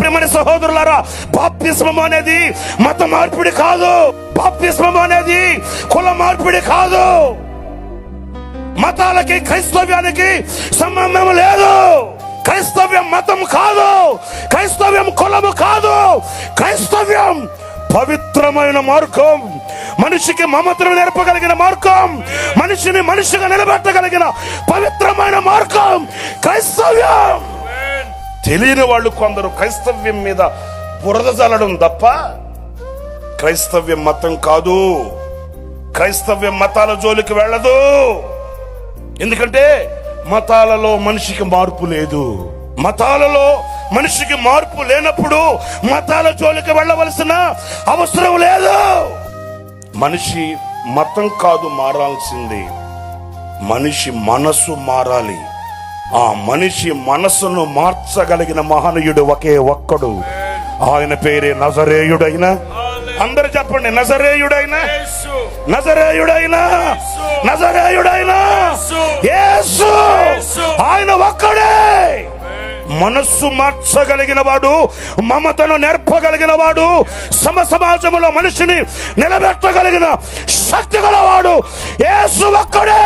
ప్రియమైన సహోదరులారా, బాప్తిస్మం అనేది మత మార్పిడి కాదు. బాప్తిస్మం అనేది కుల మార్పిడి కాదు. మతాలకి క్రైస్తవ్యానికి సంబంధం లేదు. క్రైస్తవ్యం మతం కాదు, క్రైస్తవ్యం కులము కాదు. క్రైస్తవ్యం పవిత్రమైన మార్గం, మనిషికి మమతను నేర్పగలిగిన మార్గం, మనిషిని మనిషిగా నిలబెట్టగలిగిన పవిత్రమైన మార్గం క్రైస్తవ్యం. తెలియని వాళ్ళు కొందరు క్రైస్తవ్యం మీద బురద జల్లడం తప్ప క్రైస్తవ్యం మతం కాదు. క్రైస్తవ్యం మతాల జోలికి వెళ్ళదు. ఎందుకంటే మతాలలో మనిషికి మార్పు లేదు. మతాలలో మనిషికి మార్పు లేనప్పుడు మతాల జోలికి వెళ్ళవలసిన అవసరం లేదు. మనిషి మతం కాదు మారాల్సింది, మనిషి మనసు మారాలి. ఆ మనిషి మనసును మార్చగలిగిన మహనీయుడు ఒకే ఒక్కడు. ఆయన పేరే నజరేయుడైన, అందరూ చెప్పండి, నజరేయుడైన, నజరేయుడైన, నజరేయుడైన యేసు. ఆయన ఒక్కడే మనస్సు మార్చగలిగిన వాడు, మమతను నేర్పగలిగిన వాడు, సమాజంలో మనిషిని నిలబెట్టగలిగిన శక్తి గలవాడు యేసు ఒక్కడే.